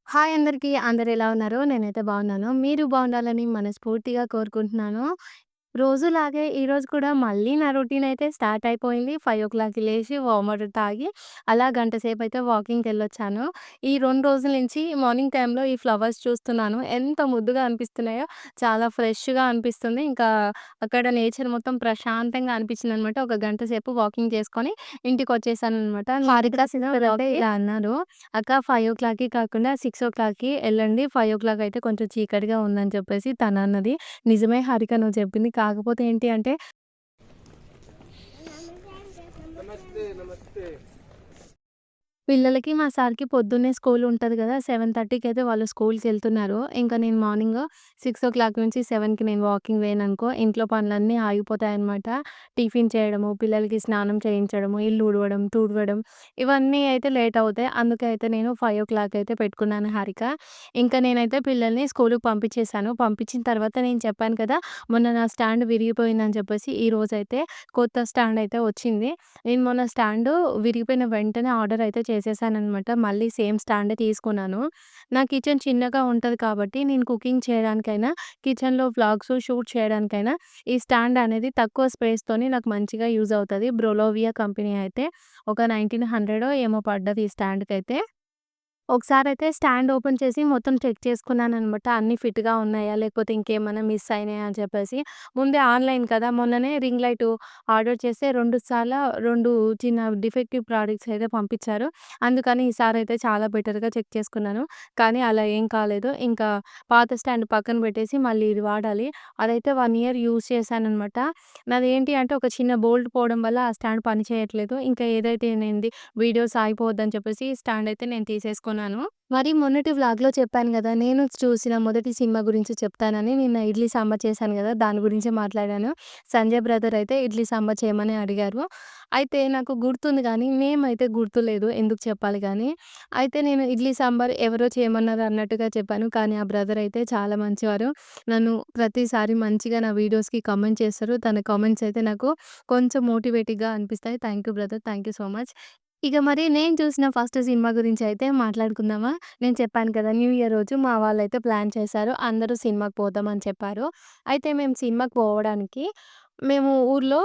Hi అందరికీ. అందరూ ఎలా ఉన్నారు? నేనైతే బాగున్నాను. మీరు బాగుండాలని మనస్ఫూర్తిగా కోరుకుంటున్నాను. రోజులాగే ఈరోజు కూడా మళ్ళీ నా రొటీన్ అయితే స్టార్ట్ అయిపోయింది. 5:00కి లేసి వార్మ్ వాటర్ తాగి అలా గంట సేపయితే వాకింగ్‌కెళ్ళొచ్చాను. ఈ 2 రోజుల నుంచి మార్నింగ్ టైమ్‌లో ఈ ఫ్లవర్స్ చూస్తున్నాను. ఎంత ముద్దుగా అనిపిస్తున్నాయో, చాలా ఫ్రెష్‌గా అనిపిస్తుంది. ఇంకా అక్కడ నేచర్ మొత్తం ప్రశాంతంగా అనిపించిందనమాట. ఒక గంట సేపు వాకింగ్ చేసుకొని ఇంటికొచ్చేసాననమాట. హారిక సిస్టర్ అయితే ఇలా అన్నారు, "అక్క 5:00కి కాకుండా 6:00కి ఎళ్ళండి. 5:00 అయితే కొంచెం చీకటిగా ఉందని" చెప్పేసి తనన్నది. నిజమే హారిక నువ్వు చెప్పింది. కాకపోతే ఏంటి అంటే नमस्ते नमस्ते। పిల్లలకి మా సార్‌కి పొద్దున్నే స్కూల్ ఉంటది గదా! 7:30కి అయితే వాళ్ళు స్కూల్‌కెళ్తున్నారు. ఇంకా నేను మార్నింగ్ 6:00 నుంచి 7కి నేను వాకింగ్ వేయననుకో ఇంట్లో పనులన్నీ ఆగిపోతాయన్నమాట. టిఫిన్ చేయడము, పిల్లలకి స్నానం చేయించడము, ఇల్లు ఊడవడం, తుడవడం ఇవన్నీ అయితే లేట్ అవుతాయి. అందుకే అయితే నేను 5:00 అయితే పెట్టుకున్నాను హారిక. ఇంకా నేనైతే పిల్లల్ని స్కూలుకి పంపించేసాను. పంపించిన తర్వాత నేను చెప్పాను కదా! మొన్న నా స్టాండ్ విరిగిపోయిందని చెప్పేసి ఈరోజైతే కొత్త స్టాండ్ అయితే వచ్చింది. నేను మొన్న స్టాండు విరిగిపోయిన వెంటనే ఆర్డర్ అయితే చేసేసాననమాట. మళ్ళీ సేమ్ స్టాండే తీసుకున్నాను. నా కిచెన్ చిన్నగా ఉంటది కాబట్టి నేను కుకింగ్ చేయడానికైనా, కిచెన్‌లో వ్లాగ్స్ షూట్ చేయడానికైనా ఈ స్టాండ్ అనేది తక్కువ స్పేస్‌తోని నాకు మంచిగా యూజ్ అవుతది. బ్రోలోవియా కంపెనీ అయితే ఒక 1900 ఏమో పడ్డది ఈ స్టాండ్‌కైతే. ఒకసారైతే స్టాండ్ ఓపెన్ చేసి మొత్తం చెక్ చేసుకున్నాననమాట. అన్నీ ఫిట్‌గా ఉన్నాయా? లేకపోతే ఇంకేమన్నా మిస్ అయినాయా? అని చెప్పేసి. ముందే ఆన్‌లైన్ కదా! మొన్ననే రింగ్ లైటు ఆర్డర్ చేస్తే 2 చిన్న డిఫెక్టివ్ ప్రాడక్ట్స్ అయితే పంపించారు. అందుకని ఈసారైతే చాలా బెటర్‌గా చెక్ చేసుకున్నాను. కానీ అలా ఏం కాలేదు. ఇంకా పాత స్టాండ్ పక్కన పెట్టేసి మళ్ళీ ఇది వాడాలి. అదైతే 1 ఇయర్ యూజ్ చేశాననమాట. నాదేంటి అంటే ఒక చిన్న బోల్ట్ పోవడం వల్ల ఆ స్టాండ్ పని చేయట్లేదు. ఇంకా ఏదైతే నేనిది వీడియోస్ ఆగిపోవద్దని చెప్పేసి స్టాండ్ అయితే నేను తీసేసుకున్నాను. మరి మొన్నటి వ్లాగ్‌లో చెప్పాను గదా! నేను చూసిన మొదటి సినిమా గురించి చెప్తానని. నిన్న ఇడ్లీ సాంబార్ చేశాను గదా! దాని గురించే మాట్లాడాను. సంజయ్ బ్రదర్ అయితే ఇడ్లీ సాంబార్ చేయమని అడిగారు. అయితే నాకు గుర్తుంది గానీ, నేమ్ అయితే గుర్తులేదు. ఎందుకు చెప్పాలి గానీ, అయితే నేను ఇడ్లీ సాంబార్ ఎవరో చేయమన్నారు అన్నట్టుగా చెప్పాను. కానీ ఆ బ్రదర్ అయితే చాలా మంచివారు. నన్ను ప్రతిసారి మంచిగా నా వీడియోస్‌కి కామెంట్ చేస్తారు. తన కామెంట్స్ అయితే నాకు కొంచెం మోటివేటివ్‌గా అనిపిస్తాయి. Thank you brother. Thank you so much. ఇక మరి నేను చూసిన ఫస్ట్ సినిమా గురించయితే మాట్లాడుకుందామా? నేను చెప్పాను కదా! న్యూ ఇయర్ రోజు మా వాళ్ళైతే ప్లాన్ చేశారు. అందరూ సినిమాకి పోదామని చెప్పారు. అయితే మేము సినిమాకి పోవడానికి మేము ఊర్లో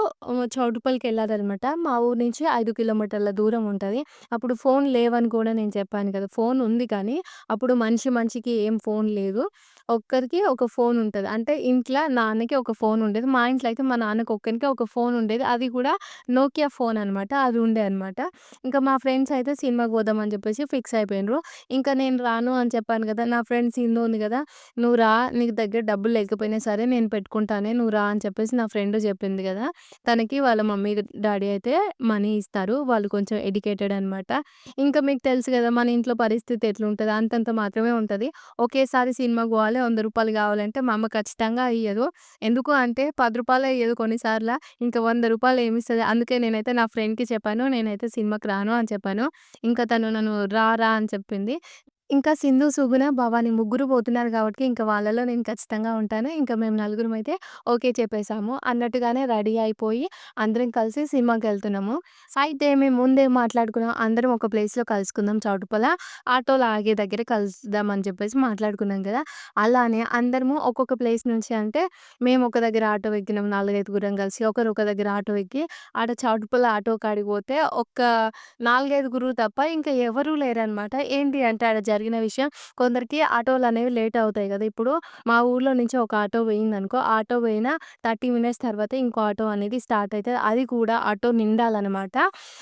చౌటుప్పల్‌కెళ్ళాలనమాట. మా ఊరు నుంచి 5 కిలోమీటర్ల దూరం ఉంటది. అప్పుడు ఫోన్ లేవని కూడా నేను చెప్పాను కదా! ఫోన్ ఉంది కానీ, అప్పుడు మనిషి మనిషికి ఏం ఫోన్ లేదు. ఒక్కరికి ఒక ఫోన్ ఉంటది. అంటే ఇంట్ల నాన్నకి ఒక ఫోన్ ఉండేది. మా ఇంట్లో అయితే మా నాన్నకి ఒక్కనికే ఒక ఫోన్ ఉండేది. అది కూడా నోకియా ఫోన్ అనమాట. అది ఉండే అనమాట. ఇంకా మా ఫ్రెండ్స్ అయితే సినిమాకి పోదామని చెప్పేసి ఫిక్స్ అయిపోయిండ్రు. ఇంకా నేను రాను అని చెప్పాను కదా! నా ఫ్రెండ్ సింధు ఉంది కదా! "నువ్వు రా నీకు దగ్గర డబ్బులు లేకపోయినా సరే నేను పెట్టుకుంటానే నువ్వు రా" అని చెప్పేసి నా ఫ్రెండ్ చెప్పింది కదా! తనకి వాళ్ళ మమ్మీ, డ్యాడీ అయితే మనీ ఇస్తారు. వాళ్ళు కొంచెం ఎడ్యుకేటెడ్ అనమాట. ఇంకా మీకు తెలుసు కదా! మన ఇంట్లో పరిస్థితి ఎట్లుంటది అంతంత మాత్రమే ఉంటది. ఒకేసారి సినిమాకి పోవాలి రూ. 100 కావాలంటే మా అమ్మ ఖచ్చితంగా ఇయ్యదు. ఎందుకు అంటే రూ. 10 ఇయ్యదు కొన్నిసార్ల. ఇంకా రూ. 100 ఏమిస్తది. అందుకే నేనైతే నా ఫ్రెండ్‌కి చెప్పాను. నేనైతే సినిమాకి రాను అని చెప్పాను. ఇంకా తను నన్ను రా రా అని చెప్పింది. ఇంకా సింధు, సుగుణ, భవాని ముగ్గురు పోతున్నారు కాబట్టి ఇంక వాళ్ళలో నేను ఖచ్చితంగా ఉంటాను. ఇంక మేము నలుగురమైతే ఓకే చెప్పేసాము. అన్నట్టుగానే రెడీ అయిపోయి అందరం కలిసి సినిమాకెళ్తున్నాము. అయితే మేము ముందే మాట్లాడుకున్నాం. అందరం ఒక ప్లేస్‌లో కలుసుకుందాం చౌటుప్పల. ఆటోలు ఆగే దగ్గర కలుద్దాం అని చెప్పేసి మాట్లాడుకున్నాం కదా! అలానే అందరము ఒక్కొక్క ప్లేస్ నుంచి అంటే మేము ఒక దగ్గర ఆటో ఎక్కినాం. 4, 5గురం కలిసి. ఒకరు ఒక దగ్గర ఆటో ఎక్కి ఆడ చౌటుప్పల ఆటో కాడికి పోతే ఒక్క 4, 5గురు తప్ప ఇంకా ఎవరు లేరనమాట. ఏంటి అంటే ఆడ జరిగిన విషయం కొందరికి ఆటోలనేవి లేట్ అవుతాయి గదా! ఇప్పుడు మా ఊర్లో నుంచి ఒక ఆటో పోయిందనుకో, ఆటో పోయిన 30 మినిట్స్ తర్వాత ఇంకో ఆటో అనేది స్టార్ట్ అయితది. అది కూడా ఆటో నిండాలనమాట.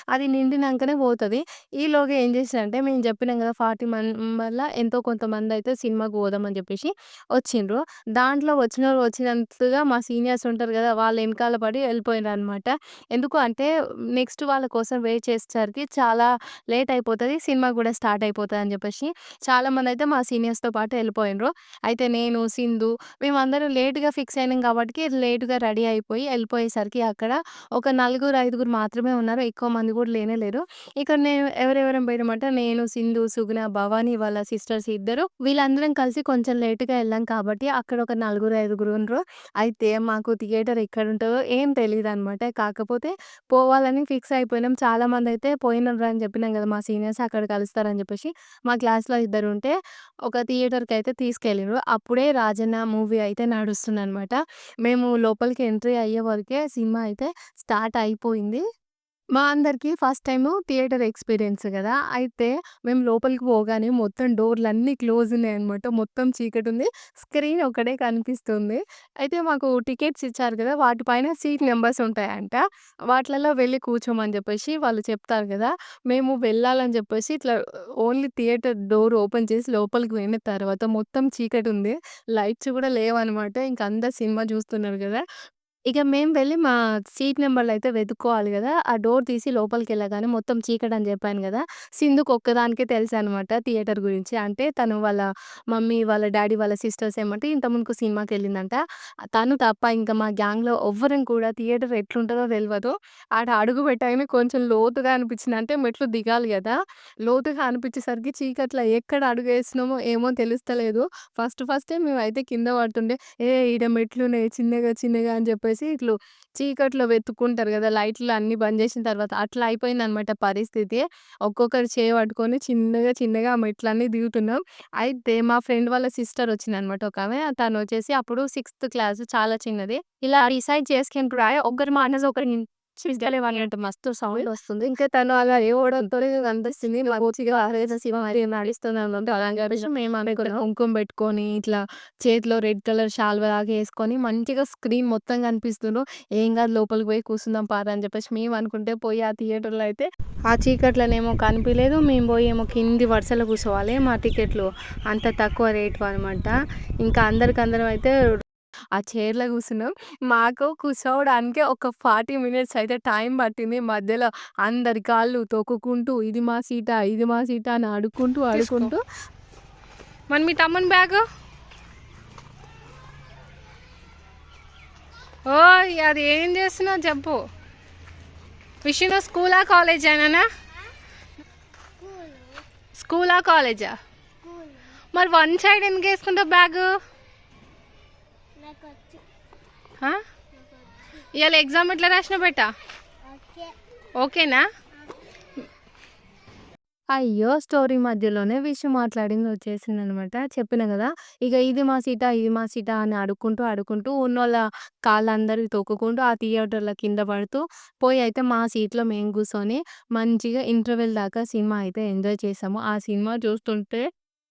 అది నిండినంకనే పోతది. ఈలోగా ఏం చేసిరంటే మేము చెప్పినాం గదా! 40 మెంబర్ల ఎంతో కొంతమందయితే సినిమాకి పోదామని చెప్పేసి వచ్చిండ్రు. దాంట్లో వచ్చినోళ్ళు వచ్చినంతగా మా సీనియర్స్ ఉంటారు గదా! వాళ్ళ ఎనకాల పడి వెళ్ళిపోయిరనమాట. ఎందుకు అంటే నెక్స్ట్ వాళ్ళ కోసం వెయిట్ చేసేసరికి చాలా లేట్ అయిపోతది. సినిమా గూడా స్టార్ట్ అయిపోతదని జెప్పేసి చాలామందయితే మా సీనియర్స్‌తో పాటు ఎళ్ళిపోయిండ్రు. అయితే నేను, సింధు మేమందరం లేట్‌గా ఫిక్స్ అయినాం గాబట్టికి లేట్‌గా రెడీ అయిపోయి ఎళ్ళిపోయేసరికి అక్కడ ఒక నలుగురు, ఐదుగురు మాత్రమే ఉన్నారు. ఎక్కువ మంది గూడా లేనే లేరు. ఇక్కడ నేను ఎవరెవరం పోయినామంటే నేను, సింధు, సుగుణ, భవాని వాళ్ళ సిస్టర్స్ ఇద్దరు వీళ్ళందరం కలిసి కొంచెం లేట్‌గా ఎళ్ళాం కాబట్టి అక్కడ ఒక నలుగురు, ఐదుగురు ఉండ్రు. అయితే మాకు థియేటర్ ఎక్కడుంటదో ఏం తెలీదనమాట. కాకపోతే పోవాలని ఫిక్స్ అయిపోయినాం. చాలామందయితే పోయినర్రు అని చెప్పినాం గదా! మా సీనియర్స్ అక్కడ కలుస్తారని జెప్పేసి. మా క్లాస్‌లో ఇద్దరుంటే ఒక థియేటర్‌కయితే తీసుకెళ్ళిర్రు. అప్పుడే 'రాజన్న' మూవీ అయితే నడుస్తుందనమాట. మేము లోపలికి ఎంట్రీ అయ్యే వరకే సినిమా అయితే స్టార్ట్ అయిపోయింది. మా అందరికి ఫస్ట్ టైము థియేటర్ ఎక్స్‌పీరియన్స్ గదా! అయితే మేము లోపలికి పోగానే మొత్తం డోర్‌లన్నీ క్లోజ్ ఉన్నాయన్నమాట. మొత్తం చీకటుంది. స్క్రీన్ ఒక్కటే కనిపిస్తుంది. అయితే మాకు టికెట్స్ ఇచ్చారు గదా! వాటి పైన సీట్ నంబర్స్ ఉంటాయంట. వాటిలలో వెళ్లి కూర్చోమని జెప్పేసి వాళ్ళు చెప్తారు గదా! మేము వెళ్ళాలని జెప్పేసి ఇట్లా ఓన్లీ థియేటర్ డోర్ ఓపెన్ చేసి లోపలికి పోయిన తర్వాత మొత్తం చీకటుంది. లైట్స్ గూడా లేవన్నమాట. ఇంక అందరు సినిమా జూస్తున్నారు గదా! ఇక మేము వెళ్లి మా సీట్ నంబర్‌లయితే వెతుక్కోవాలి గదా! ఆ డోర్ తీసి లోపలికెళ్ళగానే మొత్తం చీకటని జెప్పాను గదా! సింధుకు ఒక్కదానికే తెలుసనమాట థియేటర్ గురించి. అంటే తను వాళ్ళ మమ్మీ, వాళ్ళ డ్యాడీ, వాళ్ళ సిస్టర్స్ ఏమంటే ఇంతకు ముందుకు సినిమాకెళ్ళిందంట. తను తప్ప ఇంకా మా గ్యాంగ్‌లో ఎవ్వరం కూడా థియేటర్ ఎట్లుంటదో తెలవదు. ఆడ అడుగు పెట్టగానే కొంచెం లోతుగా అనిపించింది. అంటే మెట్లు దిగాలి గదా! లోతుగా అనిపించేసరికి చీకట్లో ఎక్కడ అడుగేసినామో ఏమో తెలుస్తలేదు. ఫస్టే మేమైతే కింద పడుతుండే ఈడ మెట్లున్నాయి చిన్నగా, చిన్నగా అని జెప్పేసి చీకట్లో వెతుక్కుంటారు గదా! లైట్లు అన్నీ బంద్ జేసిన తర్వాత అట్లా అయిపోయిందనమాట పరిస్థితి. ఒక్కొక్కరు చేయి పట్టుకొని చిన్నగా, చిన్నగా ఆ మెట్లన్నీ దిగుతున్నాం. అయితే మా ఫ్రెండ్ వాళ్ళ సిస్టర్ వచ్చిందనమాట ఒకామె. తనొచ్చేసి అప్పుడు సిక్స్త్ క్లాస్ చాలా చిన్నది. ఇలా రిసైడ్ చేసుకుంటూ ఒకరి మానస ఒకరిని స్విచ్‌గలేవన్నట్టు మస్తు సౌండొస్తుంది. ఇంకా తను అలా ఏడవడంతోనే కనిపిస్తుంది. ఇలా పూర్తిగా ఆరేసి శివ మరి నడుస్తుందనమాట. అలా చెప్పేసి మేము అనుకున్నాం కుంకుమ పెట్టుకొని ఇట్లా చేతిలో రెడ్ కలర్ శాలువా లాగా యేసుకొని మంచిగా స్క్రీన్ మొత్తం కనిపిస్తుండ్రు. ఏం గాదు లోపలికి పోయి కూర్చుందాం పారా అని చెప్పేసి మేము అనుకుంటే పోయి ఆ థియేటర్‌లో అయితే ఆ చీకట్లోనేమో కనిపియలేదు. మేము పోయి ఏమో కింది వరుసలో కూర్చోవాలి. మా టికెట్లు అంత తక్కువ రేట్‌వి అనమాట. ఇంకా అందరికందరం అయితే ఆ చైర్‌లో కూర్చున్నాం. మాకు కూర్చోవడానికి ఒక 40 మినిట్స్ అయితే టైం పట్టింది. మధ్యలో అందరి కాళ్ళు తొక్కుకుంటూ ఇది మా సీటా, ఇది మా సీటా అని అడుక్కుంటూ, తీసుకో. అడుక్కుంటూ మరి మీ తమ్ముని బ్యాగు? ఓయ్! అది ఏం చేస్తున్నావు చెప్పు. విషయం స్కూలా కాలేజేనా? స్కూలా కాలేజా? మరి వన్ సైడ్ ఎందుకు వేసుకుంటావు బ్యాగు? ఆ? ఇవాళ ఎగ్జామ్ ఎట్లా రాసిన బెట్ట? ఓకేనా? అయ్యో! స్టోరీ మధ్యలోనే విషయం మాట్లాడింది వచ్చేసిందనమాట. చెప్పినా గదా! ఇక ఇది మా సీటా, ఇది మా సీటా అని అడుక్కుంటూ, అడుక్కుంటూ ఉన్నోళ్ళ కాళ్ళందరివి తొక్కుకుంటూ ఆ థియేటర్‌లో కింద పడుతూ పోయి అయితే మా సీట్‌లో మేము కూర్చొని మంచిగా ఇంటర్వెల్ దాకా సినిమా అయితే ఎంజాయ్ చేసాము. ఆ సినిమా చూస్తుంటే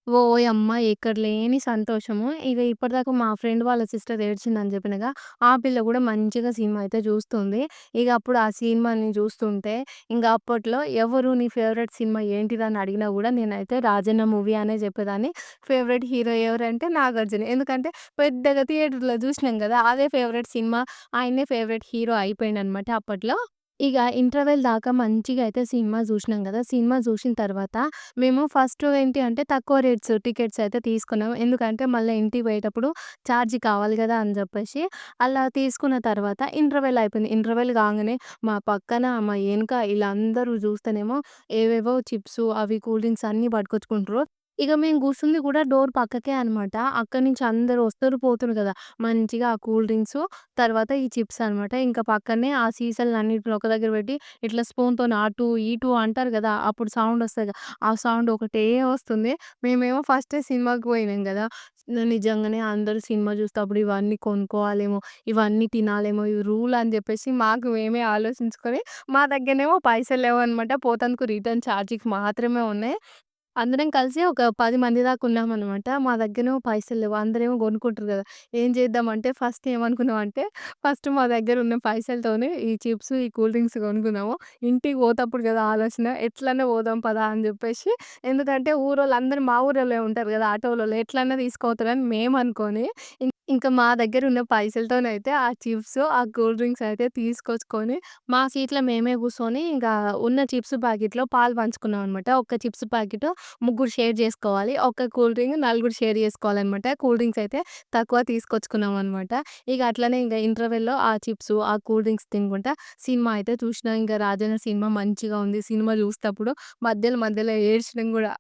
ఓయమ్మ! ఎక్కడ లేని సంతోషము. ఇక ఇప్పటిదాకా మా ఫ్రెండ్ వాళ్ళ సిస్టర్ ఏడ్చిందని చెప్పినగా, ఆ పిల్ల గూడా మంచిగా సినిమా అయితే చూస్తుంది. ఇక అప్పుడు ఆ సినిమాని చూస్తుంటే ఇంక అప్పట్లో ఎవరు నీ ఫేవరెట్ సినిమా ఏంటిదని అడిగినా గూడా నేనైతే 'రాజన్న' మూవీ అనే చెప్పేదాన్ని. ఫేవరెట్ హీరో ఎవరంటే 'నాగార్జున.' ఎందుకంటే పెద్దగా థియేటర్‌లో చూసినాం గదా! అదే ఫేవరెట్ సినిమా. ఆయన్నే ఫేవరెట్ హీరో అయిపోయిండనమాట అప్పట్లో. ఇగ ఇంటర్వెల్ దాకా మంచిగా అయితే సినిమా జూసినాం గదా! సినిమా జూసిన తర్వాత మేము ఫస్ట్ ఏంటి అంటే తక్కువ రేట్స్ టికెట్స్ అయితే తీసుకున్నాం. ఎందుకంటే మళ్ళా ఇంటికి పోయేటప్పుడు ఛార్జ్ కావాలి గదా! అని జెప్పేసి అలా తీసుకున్న తర్వాత ఇంటర్వెల్ అయిపోయింది. ఇంటర్వెల్ కాంగానే మా పక్కన, మా ఎనక ఈళ్ళందరూ జూస్తేనేమో ఏవేవో చిప్సు అవి కూల్ డ్రింక్స్ అన్నీ పట్టుకొచ్చుకుంట్రు. ఇగ మేము కూర్చుంది కూడా డోర్ పక్కకే అనమాట. అక్కడి నుంచి అందరూ వస్తుర్రు, పోతుర్రు గదా! మంచిగా ఆ కూల్ డ్రింక్సు తర్వాత ఈ చిప్స్ అనమాట. ఇంకా పక్కనే ఆ సీసాలన్నిటిని ఒక దగ్గర పెట్టి ఇట్లా స్పూన్‌తోని అటు, ఇటు అంటారు గదా! అప్పుడు సౌండ్ వస్తది. ఆ సౌండ్ ఒకటే వస్తుంది. మేమేమో ఫస్టే సినిమాకి పోయినాం గదా! నిజంగానే అందరూ సినిమా చూసేటప్పుడు ఇవన్నీ కొనుక్కోవాలేమో, ఇవన్నీ తినాలేమో, ఇవి రూల్ అని జెప్పేసి మాకు మేమే ఆలోచించుకొని మా దగ్గరనేమో పైసలు లేవనమాట. పోతందుకు రిటర్న్ ఛార్జీకి మాత్రమే ఉన్నాయి. అందరం కలిసి ఒక 10 మంది దాకా ఉన్నామనమాట. మా దగ్గరేమో పైసలు లేవు. అందరేమో కొనుక్కుంటారు గదా! ఏం చేద్దామంటే ఫస్ట్ ఏమనుకున్నామంటే, ఫస్ట్ మా దగ్గరున్న పైసలతోని ఈ చిప్స్, ఈ కూల్ డ్రింక్స్ కొనుక్కున్నాము. ఇంటికి పోతప్పుడు గదా ఆలోచన, ఎట్లన్నా పోదాం పదా అని జెప్పేసి. ఎందుకంటే ఊరోళ్ళందరూ మా ఊరోళ్ళే ఉంటారు గదా! ఆటోలోళ్ళు ఎట్లన్నా తీసుకుపోతారని మేమనుకోని, ఇంకా మా దగ్గరున్న పైసలతోనైతే ఆ చిప్స్, ఆ కూల్ డ్రింక్స్ అయితే తీసుకొచ్చుకొని, మా సీట్‌లో మేమే కూర్చొని ఇంకా ఉన్న చిప్స్ ప్యాకెట్‌లో పాలు పంచుకున్నామనమాట. ఒక చిప్స్ ప్యాకెట్ ముగ్గురు షేర్ జేసుకోవాలి. ఒక కూల్ డ్రింక్ నలుగురు షేర్ జేసుకోవాలనమాట. కూల్ డ్రింక్స్ అయితే తక్కువ తీసుకొచ్చుకున్నామనమాట. ఇక అట్లనే ఇంక ఇంటర్వెల్‌లో ఆ చిప్సు, ఆ కూల్ డ్రింక్స్ తినుకుంటా సినిమా అయితే చూసినాం. ఇంక 'రాజన్న' సినిమా మంచిగా ఉంది. సినిమా చూసేటప్పుడు మధ్యలో మధ్యలో ఏడ్చినం గూడా.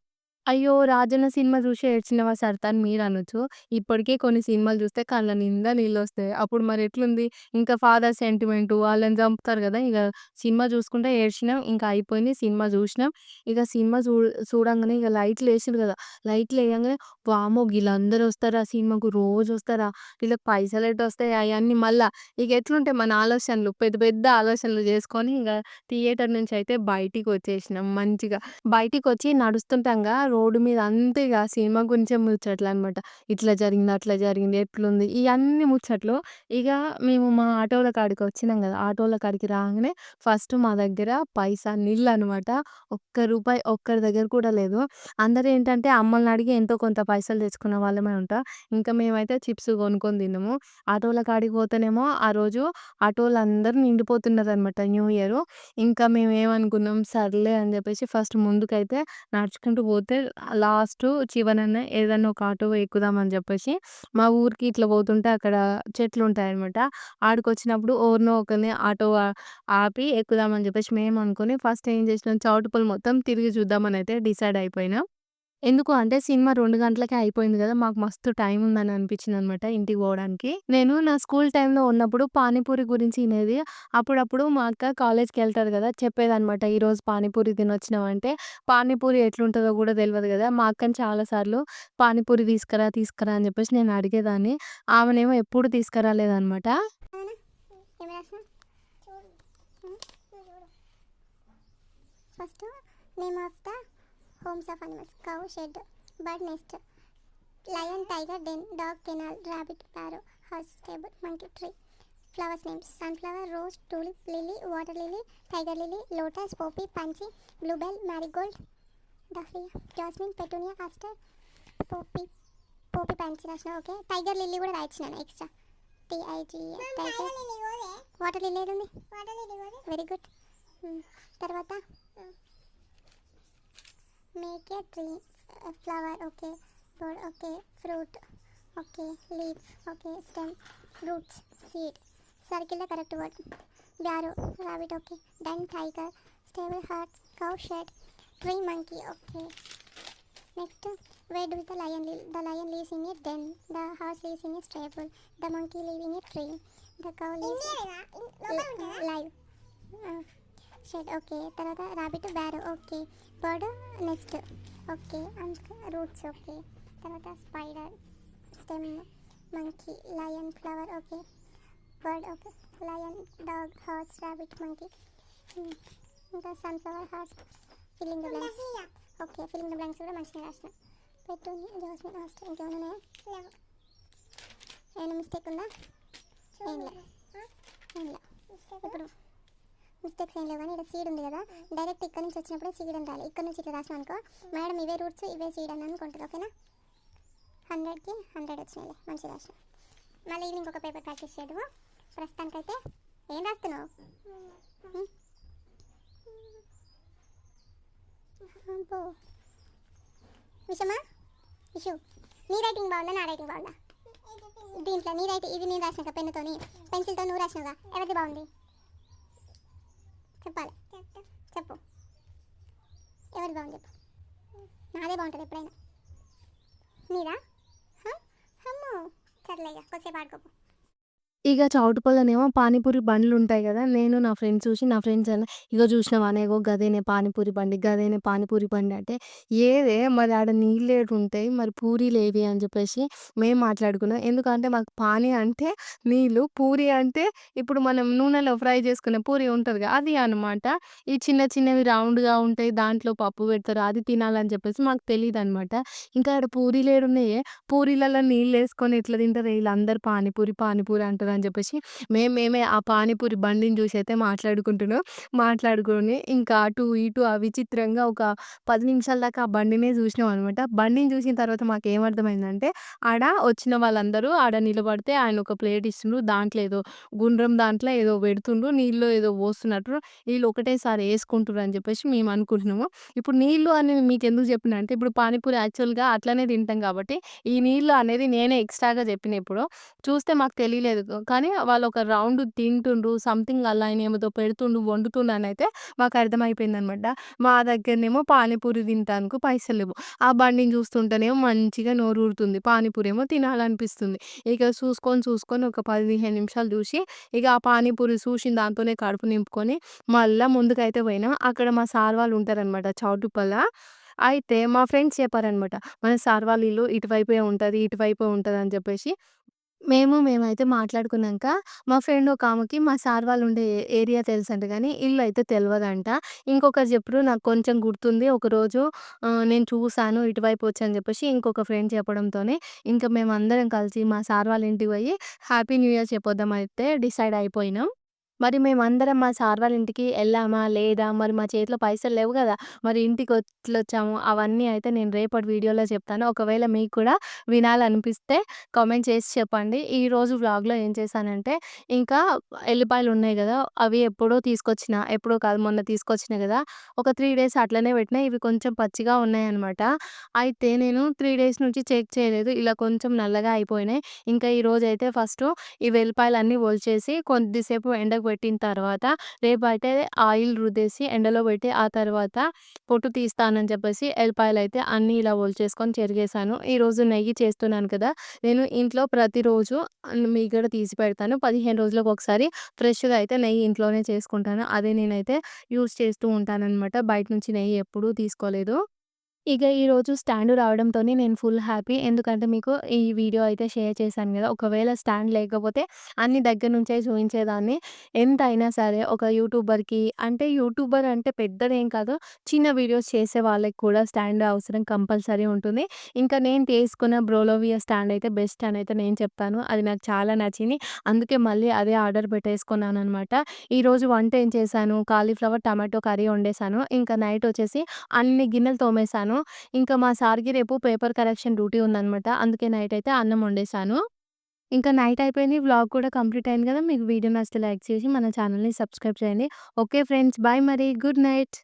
అయ్యో! 'రాజన్న' సినిమా చూసి ఏడ్చినవా సరిత అని మీరనొచ్చు. ఇప్పటికే కొన్ని సినిమాలు చూస్తే కళ్ళ నిండా నీళ్ళొస్తాయి. అప్పుడు మరెట్లుంది? ఇంకా ఫాదర్ సెంటిమెంటు వాళ్ళని చంపుతారు గదా! ఇగ సినిమా చూసుకుంటే ఏడ్చినాం. ఇంకా అయిపోయింది. సినిమా జూసినాం. ఇక సినిమా చూడంగానే ఇగ లైట్‌లేసిర్రు గదా! లైట్‌లెయంగానే వామ్మో! గీళ్ళందరొస్తారా సినిమాకు రోజొస్తారా? వీళ్ళకి పైసలెటొస్తాయి అయన్నీ మళ్ళా ఇగ ఎట్లుంటాయి మన ఆలోచనలు పెద్ద పెద్ద ఆలోచనలు చేసుకొని ఇగ థియేటర్ నుంచయితే బయటికొచ్చేసినాం మంచిగా. బయటికొచ్చి నడుస్తుంటంగా రోడ్డు మీద అంతా ఇగ సినిమా గురించే ముచ్చట్లనమాట. ఇట్లా జరిగింది, అట్లా జరిగింది, ఎట్లుంది ఇయన్నీ ముచ్చట్లు. ఇగ మేము మా ఆటోల కాడికొచ్చినాం గదా! ఆటోల కాడికి రాంగానే ఫస్ట్ మా దగ్గర పైసా నిల్లనమాట. ఒక్క రూపాయి ఒక్కరి దగ్గర కూడా లేదు. అందరేంటంటే అమ్మల్నడిగి ఎంతో కొంత పైసలు తెచ్చుకున్న వాళ్ళమే ఉంటాం. ఇంకా మేమైతే చిప్స్ కొనుక్కొని తిన్నాము. ఆటోల కాడికి పోతేనేమో ఆ రోజు ఆటోలందరూ నిండిపోతున్నారనమాట న్యూ ఇయరు. ఇంకా మేమేమనుకున్నాం, సర్లే అని జెప్పేసి ఫస్ట్ ముందుకైతే నడుచుకుంటూ పోతే లాస్టు చివరన ఏదన్నా ఒక ఆటో ఎక్కుదామని జెప్పేసి మా ఊరికి ఇట్లా పోతుంటే అక్కడ చెట్లుంటాయనమాట. ఆడికొచ్చినప్పుడు ఎవరినో ఒకరిని ఆటో ఆపి ఎక్కుదామని జెప్పేసి మేమనుకోని ఫస్ట్ ఏం జేసినాం చౌటుప్పల్ మొత్తం తిరిగి చూద్దామనయితే డిసైడ్ అయిపోయినాం. ఎందుకు అంటే సినిమా 2 గంటలకే అయిపోయింది గదా! మాకు మస్తు టైం ఉందని అనిపించిందనమాట ఇంటికి పోవడానికి. నేను నా స్కూల్ టైమ్‌లో ఉన్నప్పుడు పానీపూరి గురించి ఇనేది. అప్పుడప్పుడు మా అక్క కాలేజ్‌కెళ్తది గదా! చెప్పేదనమాట. ఈరోజు పానీపూరి తినొచ్చినాం అంటే, పానీపూరి ఎట్లుంటదో గూడా తెలవదు గదా! మా అక్కని చాలా సార్లు పానీపూరి తీసుకురా, తీసుకురా అని జెప్పేసి నేను అడిగేదాన్ని. ఆమెనేమో ఎప్పుడు తీసుకురాలేదనమాట. అవునా? ఏమి రాసినా? Hmm. First name of the homes of animals cow shed bird nest lion tiger den dog kennel rabbit burrow horse stable monkey tree flowers names sunflower rose tulip lily water lily tiger lily lotus poppy pansy bluebell marigold dahlia jasmine petunia aster poppy poppy pansy రాసిన okay tiger lily కూడా రాయించినాను extra TIG tiger water lily ఏది ఉంది very good తర్వాత make a tree flower okay bird okay fruit okay leaf okay stem roots seed circle the correct word baro rabbit okay done tiger stable hearts cow shed tree monkey okay next where does the lion live? The lion lives in a den. The horse lives in a stable. The monkey lives in a tree. The cow lives live. Shed okay. తర్వాత rabbit barrow okay. Bird nest okay. And roots okay. తర్వాత spider stem monkey lion flower okay. Bird okay. Lion dog horse rabbit monkey. ఇంకా sunflower horse filling the blanks. Okay filling the blanks కూడా మంచిగా రాసిన పెట్టుని jasmine Aster ఇంకేమైనా లేవు ఏమైనా mistake ఉందా ఏం లేదు ఇప్పుడు మిస్టేక్స్ ఏం లేవు కానీ ఇక్కడ సీడ్ ఉంది కదా డైరెక్ట్ ఇక్కడ నుంచి వచ్చినప్పుడే సీడ్ అని రాలి ఇక్కడ నుంచి ఇట్లా రాసిన అనుకో మేడం ఇవే రూట్స్ ఇవే సీడ్ అని అనుకుంటుంది ఓకేనా 100కి 100 వచ్చినాయి మంచిగా రాసిన మళ్ళీ ఈవినింగ్ ఒక పేపర్ ప్రాక్టీస్ చేయదు ప్రస్తుతానికైతే ఏం రాస్తున్నావు అబ్బో విషమా విషు నీ రైటింగ్ బాగుందా నా రైటింగ్ బాగుందా దీంట్లో నీ రైటింగ్ ఇది నేను రాసినాక పెన్నుతోని పెన్సిల్తో నువ్వు రాసినావుగా ఎవరిది బాగుంది చెప్పాలి చెప్పు ఎవరిది బాగుంది చెప్పు నాదే బాగుంటుంది ఎప్పుడైనా నీదా అమ్మో సర్లేగా కొద్దిసేపు ఆడుకోపు ఇగ చౌటుప్పల్‌లోనేమో పానీపూరి బండ్లుంటాయి గదా! నేను నా ఫ్రెండ్స్ చూసి నా ఫ్రెండ్స్ "ఇగో జూసినవానే ఇగో గదేనే పానీపూరి బండి, గదేనే పానీపూరి బండి" అంటే, "ఏదే మరి ఆడ నీళ్ళేడుంటాయి, మరి పూరీలేవి" అని జెప్పేసి మేము మాట్లాడుకున్నాం. ఎందుకంటే మాకు పానీ అంటే నీళ్ళు, పూరి అంటే ఇప్పుడు మనం నూనెలో ఫ్రై చేసుకునే పూరి ఉంటదిగా అది అనమాట. ఈ చిన్న చిన్నవి రౌండ్‌గా ఉంటాయి. దాంట్లో పప్పు పెడతారు. అది తినాలని జెప్పేసి మాకు తెలీదనమాట. ఇంకా ఆడ పూరీలేడున్నాయే, పూరీలలో నీళ్ళేసుకొని ఎట్లా తింటారే ఈళ్ళందరూ పానీపూరి, పానీపూరి అంటారు అని జెప్పేసి మేమే ఆ పానీపూరి బండిని జూసైతే మాట్లాడుకుంటున్నాం. మాట్లాడుకొని ఇంకా అటు ఇటు విచిత్రంగా ఒక 10 నిమిషాల దాకా ఆ బండినే జూసినాం అనమాట. బండిని జూసిన తర్వాత మాకేమర్థమైందంటే ఆడ వచ్చిన వాళ్ళందరూ ఆడ నిలబడితే ఆయన ఒక ప్లేట్ ఇస్తుండ్రు. దాంట్లో ఏదో గుండ్రం దాంట్లో ఏదో పెడుతుండ్రు. నీళ్ళో ఏదో పోస్తున్నట్టు ఈళ్ళు ఒకటేసారి యేసుకుంటుర్రు అని జెప్పేసి మేము అనుకుంటున్నాము. ఇప్పుడు నీళ్ళు అని మీకెందుకు జెప్పినా అంటే ఇప్పుడు పానీపూరి యాక్చువల్‌గా అట్లనే తింటాం గాబట్టి ఈ నీళ్ళు అనేది నేనే ఎక్స్‌ట్రాగా జెప్పిన ఇప్పుడు. చూస్తే మాకు తెలియలేదు. కానీ వాళ్ళొక రౌండ్ తింటుండ్రు. సంథింగ్ అలా ఆయన ఏమో పెడుతుండు, వండుతుండనైతే మాకర్థమైపోయిందనమాట. మా దగ్గరనేమో పానీపూరి తింటానికి పైసల్లేవు. ఆ బండిని చూస్తుంటేనేమో మంచిగా నోరూరుతుంది. పానీపూరి ఏమో తినాలనిపిస్తుంది. ఇక చూసుకొని ఒక 15 నిమిషాలు చూసి, ఇక ఆ పానీపూరి చూసిన దాంతోనే కడుపు నింపుకొని మళ్ళా ముందుకైతే పోయినాం. అక్కడ మా సార్ వాళ్ళు ఉంటారనమాట చౌటుప్పల. అయితే మా ఫ్రెండ్స్ చెప్పారనమాట. మన సార్ వాళ్ళ ఇల్లు ఇటువైపే ఉంటది, ఇటువైపే ఉంటదని చెప్పేసి. మేమైతే మాట్లాడుకున్నాంక మా ఫ్రెండ్ ఒకామెకి మా సార్ వాళ్ళు ఉండే ఏరియా తెలుసంట గానీ, ఇల్లయితే తెలవదంట. ఇంకొకరు చెప్పిర్రు నాకు కొంచెం గుర్తుంది. ఒకరోజు నేను చూసాను ఇటువైపు వచ్చని చెప్పేసి ఇంకొక ఫ్రెండ్ చెప్పడంతోనే, ఇంక మేమందరం కలిసి మా సార్ వాళ్ళ ఇంటికి పోయి హ్యాపీ న్యూ ఇయర్ చెప్పొద్దామైతే డిసైడ్ అయిపోయినాం. మరి మేమందరం మా సార్ వాళ్ళ ఇంటికి ఎళ్ళామా? లేదా? మరి మా చేతిలో పైసలు లేవు గదా! మరి ఇంటికెట్లొచ్చాము? అవన్నీ అయితే నేను రేపటి వీడియోలో చెప్తాను. ఒకవేళ మీకు కూడా వినాలనిపిస్తే కామెంట్ చేసి చెప్పండి. ఈరోజు వ్లాగ్‌లో ఏం చేశానంటే, ఇంకా ఎల్లిపాయలున్నాయి గదా! అవి ఎప్పుడో కాదు మొన్న తీసుకొచ్చినా గదా! ఒక 3 డేస్ అట్లనే పెట్టినా. ఇవి కొంచెం పచ్చిగా ఉన్నాయన్నమాట. అయితే నేను 3 డేస్ నుంచి చెక్ చేయలేదు. ఇలా కొంచెం నల్లగా అయిపోయినాయి. ఇంకా ఈరోజైతే ఫస్టు ఈ వెల్లిపాయలన్నీ ఒలిచేసి కొద్దిసేపు ఎండకు పెట్టిన తర్వాత, రేపైతే ఆయిల్ రుద్దేసి ఎండలో పెట్టి, ఆ తర్వాత పొట్టు తీస్తానని చెప్పేసి ఎల్లిపాయలైతే అన్నీ ఇలా ఒలిచేసుకొని చెరిగేసాను. ఈరోజు నెయ్యి చేస్తున్నాను కదా! నేను ఇంట్లో ప్రతిరోజు మీగడ తీసి పెడతాను. 15 రోజులకొకసారి ఫ్రెష్‌గా అయితే నెయ్యి ఇంట్లోనే చేసుకుంటాను. అదే నేనైతే యూజ్ చేస్తూ ఉంటాననమాట. బయట నుంచి నెయ్యి ఎప్పుడూ తీసుకోలేదు. ఇక ఈరోజు స్టాండ్ రావడంతోని నేను ఫుల్ హ్యాపీ. ఎందుకంటే మీకు ఈ వీడియో అయితే షేర్ చేశాను గదా! ఒకవేళ స్టాండ్ లేకపోతే అన్ని దగ్గర నుంచే చూయించేదాన్ని. ఎంతైనా సరే ఒక యూట్యూబర్‌కి అంటే యూట్యూబర్ అంటే పెద్దదేం కాదు. చిన్న వీడియోస్ చేసే వాళ్ళకి కూడా స్టాండ్ అవసరం కంపల్సరీ ఉంటుంది. ఇంకా నేను తీసుకున్న బ్రోలోవియా స్టాండ్ అయితే బెస్ట్ అనైతే నేను చెప్తాను. అది నాకు చాలా నచ్చింది. అందుకే మళ్ళీ అదే ఆర్డర్ పెట్టేసుకున్నాననమాట. ఈరోజు వంట ఏం చేశాను, కాలీఫ్లవర్, టమాటో కర్రీ వండేసాను. ఇంకా నైట్ వచ్చేసి అన్ని గిన్నెలు తోమేసాను. ఇంకా మా సార్‌కి రేపు పేపర్ కరెక్షన్ డ్యూటీ ఉందనమాట. అందుకే నైట్ అయితే అన్నం వండేసాను. ఇంకా నైట్ అయిపోయింది. వ్లాగ్ కూడా కంప్లీట్ అయింది కదా! మీకు వీడియో నచ్చితే లైక్ చేసి మన ఛానెల్‌ని సబ్స్క్రైబ్ చేయండి. ఓకే ఫ్రెండ్స్, బాయ్ మరి. Good night.